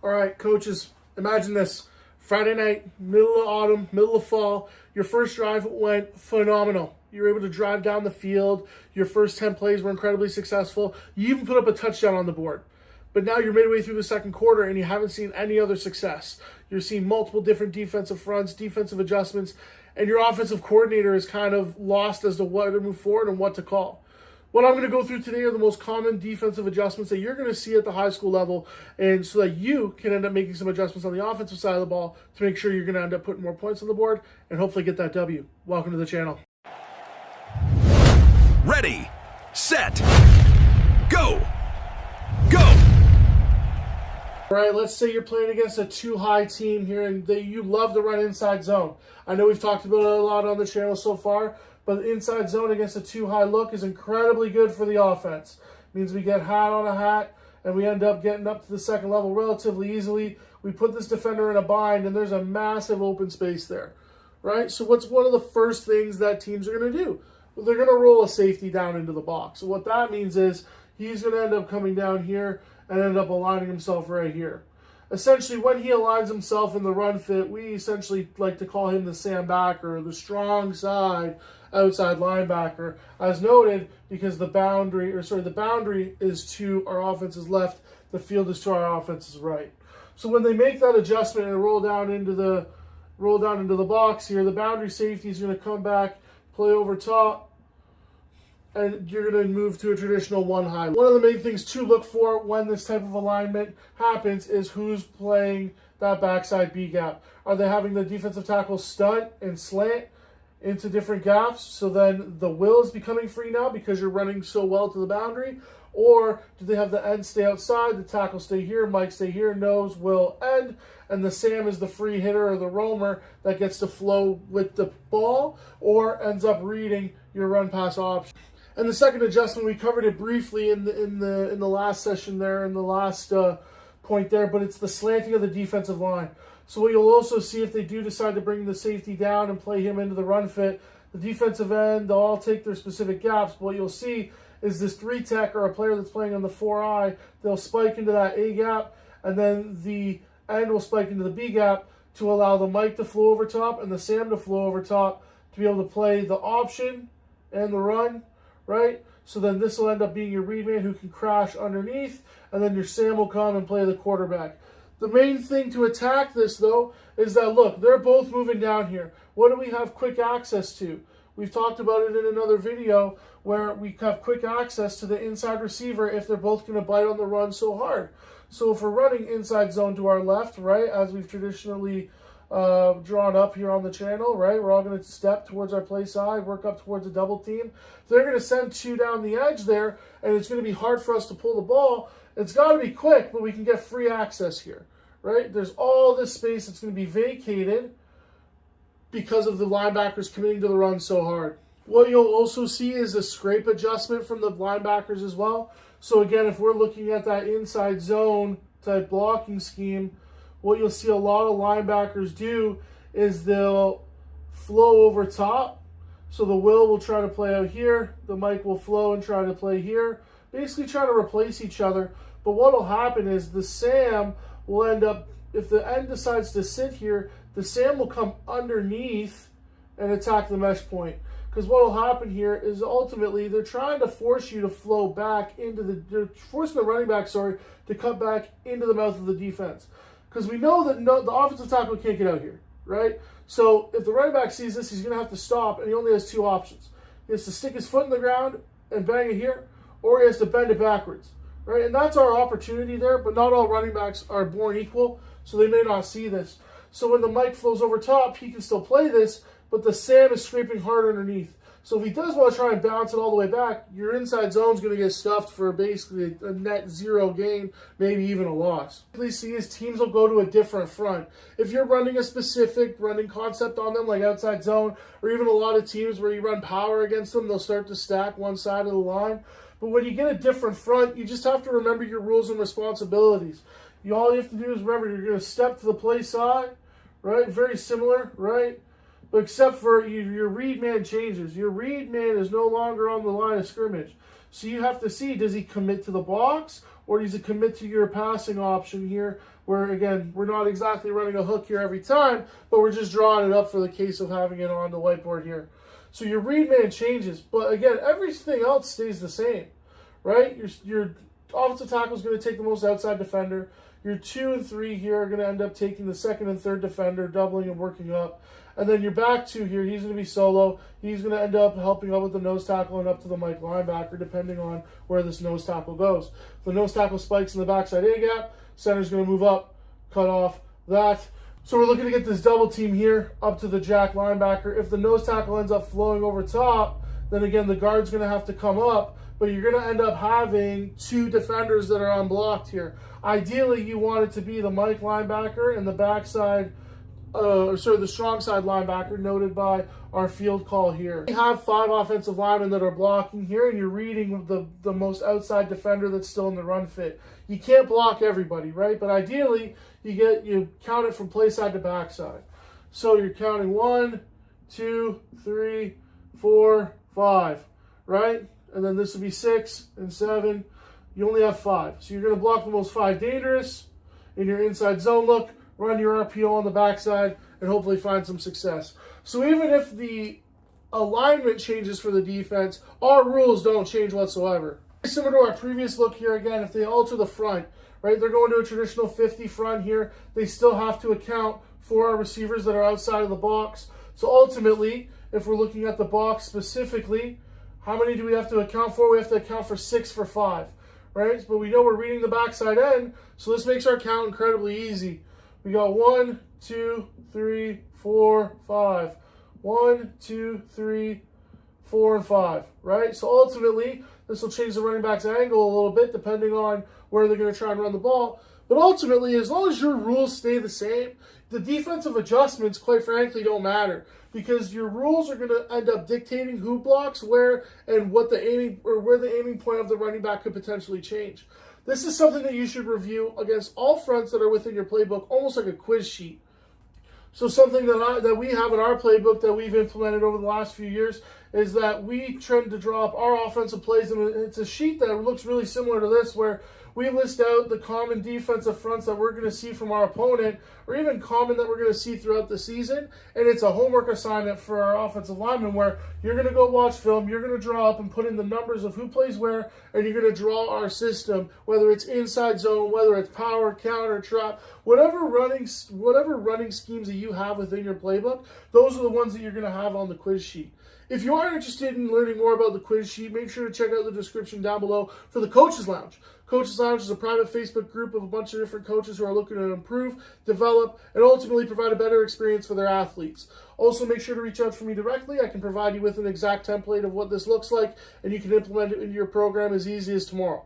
All right, coaches, imagine this. Friday night, middle of autumn, middle of fall, your first drive went phenomenal. You were able to drive down the field. Your first 10 plays were incredibly successful. You even put up a touchdown on the board. But now you're midway through the second quarter and you haven't seen any other success. You're seeing multiple different defensive fronts, defensive adjustments, and your offensive coordinator is kind of lost as to what to move forward and what to call. What I'm going to go through today are the most common defensive adjustments that you're going to see at the high school level, and so that you can end up making some adjustments on the offensive side of the ball to make sure you're going to end up putting more points on the board and hopefully get that W. Welcome to the channel. Ready, set, go, go. All right, let's say you're playing against a too-high team here and you love to run inside zone. I know we've talked about it a lot on the channel so far, but the inside zone against a too-high look is incredibly good for the offense. It means we get hat on a hat, and we end up getting up to the second level relatively easily. We put this defender in a bind, and there's a massive open space there, right? So what's one of the first things that teams are going to do? Well, they're going to roll a safety down into the box. So what that means is he's going to end up coming down here and end up aligning himself right here. Essentially, when he aligns himself in the run fit, we essentially like to call him the Sam backer, the strong side outside linebacker, as noted, because the boundary is to our offense's left, the field is to our offense's right. So when they make that adjustment and roll down into the box here, the boundary safety is going to come back, play over top, and you're going to move to a traditional one high. One of the main things to look for when this type of alignment happens is who's playing that backside B gap. Are they having the defensive tackle stunt and slant into different gaps, so then the will is becoming free now because you're running so well to the boundary? Or do they have the end stay outside, the tackle stay here, Mike stay here, nose, will, end, and the Sam is the free hitter or the roamer that gets to flow with the ball or ends up reading your run pass option. And the second adjustment, we covered it briefly in the last session there, in the last point there, but it's the slanting of the defensive line. So what you'll also see if they do decide to bring the safety down and play him into the run fit, the defensive end, they'll all take their specific gaps. But what you'll see is this 3-tech or a player that's playing on the 4-eye, they'll spike into that A gap, and then the end will spike into the B gap to allow the Mike to flow over top and the Sam to flow over top to be able to play the option and the run, right? So then this will end up being your read man who can crash underneath, and then your Sam will come and play the quarterback. The main thing to attack this, though, is that, look, they're both moving down here. What do we have quick access to? We've talked about it in another video where we have quick access to the inside receiver if they're both going to bite on the run so hard. So if we're running inside zone to our left, right, as we've traditionally drawn up here on the channel, right, we're all going to step towards our play side, work up towards a double team. They're going to send two down the edge there, and it's going to be hard for us to pull the ball. It's got to be quick, but we can get free access here, right? There's all this space that's going to be vacated because of the linebackers committing to the run so hard. What you'll also see is a scrape adjustment from the linebackers as well. So again, if we're looking at that inside zone type blocking scheme, what you'll see a lot of linebackers do is they'll flow over top. So the will try to play out here, the Mike will flow and try to play here, basically trying to replace each other. But what will happen is the Sam will end up, if the end decides to sit here, the Sam will come underneath and attack the mesh point. Because what will happen here is ultimately they're trying to force you to flow back into they're forcing the running back, to cut back into the mouth of the defense. Because we know that the offensive tackle can't get out here, right? So if the running back sees this, he's going to have to stop, and he only has two options. He has to stick his foot in the ground and bang it here, or he has to bend it backwards, right? And that's our opportunity there, but not all running backs are born equal, so they may not see this. So when the Mike flows over top, he can still play this, but the Sam is scraping hard underneath. So if he does want to try and bounce it all the way back, your inside zone is going to get stuffed for basically a net zero gain, maybe even a loss. Please see is teams will go to a different front. If you're running a specific running concept on them, like outside zone, or even a lot of teams where you run power against them, they'll start to stack one side of the line. But when you get a different front, you just have to remember your rules and responsibilities. All you have to do is remember you're going to step to the play side, right? Very similar, right? But except for your read man changes. Your read man is no longer on the line of scrimmage. So you have to see, does he commit to the box or he's a commit to your passing option here, where again, we're not exactly running a hook here every time, but we're just drawing it up for the case of having it on the whiteboard here. So your read man changes, but again, everything else stays the same, right? Your offensive tackle is going to take the most outside defender. Your 2 and 3 here are going to end up taking the second and third defender, doubling and working up. And then your back 2 here, he's going to be solo. He's going to end up helping out with the nose tackle and up to the Mike linebacker, depending on where this nose tackle goes. If the nose tackle spikes in the backside A gap, center's going to move up, cut off that. So we're looking to get this double team here up to the jack linebacker. If the nose tackle ends up flowing over top, then again, the guard's going to have to come up, but you're going to end up having 2 defenders that are unblocked here. Ideally, you want it to be the Mike linebacker and the backside, the strong side linebacker, noted by our field call here. We have 5 offensive linemen that are blocking here, and you're reading the most outside defender that's still in the run fit. You can't block everybody, right? But ideally, you count it from play side to backside. So you're counting 1, 2, 3, 4, 5, right? And then this would be 6 and 7. You only have 5. So you're going to block the most 5 dangerous in your inside zone look, run your RPO on the backside, and hopefully find some success. So even if the alignment changes for the defense, our rules don't change whatsoever. Similar to our previous look here, again, if they alter the front, right, they're going to a traditional 50 front here, they still have to account for our receivers that are outside of the box. So ultimately, if we're looking at the box specifically, how many do we have to account for? We have to account for 6 for 5, right? But we know we're reading the backside end, so this makes our count incredibly easy. We got 1, 2, 3, 4, 5. 1, 2, 3, 4, and 5, right? So ultimately, this will change the running back's angle a little bit depending on where they're going to try and run the ball. But ultimately, as long as your rules stay the same, the defensive adjustments, quite frankly, don't matter, because your rules are going to end up dictating who blocks where and what the aiming point of the running back could potentially change. This is something that you should review against all fronts that are within your playbook, almost like a quiz sheet. So something that we have in our playbook that we've implemented over the last few years is that we tend to draw up our offensive plays, and it's a sheet that looks really similar to this, where we list out the common defensive fronts that we're going to see from our opponent, or even common that we're going to see throughout the season. And it's a homework assignment for our offensive linemen where you're going to go watch film, you're going to draw up and put in the numbers of who plays where, and you're going to draw our system, whether it's inside zone, whether it's power, counter, trap, whatever running schemes that you have within your playbook, those are the ones that you're going to have on the quiz sheet. If you are interested in learning more about the quiz sheet, make sure to check out the description down below for the Coaches Lounge. Coaches Lounge is a private Facebook group of a bunch of different coaches who are looking to improve, develop, and ultimately provide a better experience for their athletes. Also, make sure to reach out for me directly. I can provide you with an exact template of what this looks like, and you can implement it into your program as easy as tomorrow.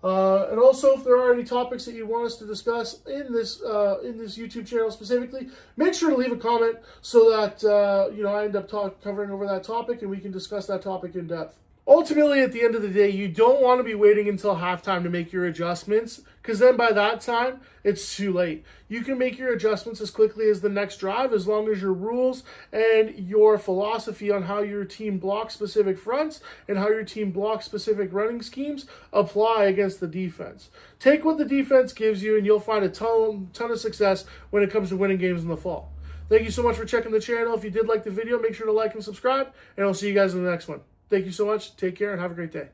And also, if there are any topics that you want us to discuss in this YouTube channel specifically, make sure to leave a comment so that I end up covering over that topic and we can discuss that topic in depth. Ultimately, at the end of the day, you don't want to be waiting until halftime to make your adjustments, because then by that time, it's too late. You can make your adjustments as quickly as the next drive, as long as your rules and your philosophy on how your team blocks specific fronts and how your team blocks specific running schemes apply against the defense. Take what the defense gives you, and you'll find a ton of success when it comes to winning games in the fall. Thank you so much for checking the channel. If you did like the video, make sure to like and subscribe, and I'll see you guys in the next one. Thank you so much. Take care and have a great day.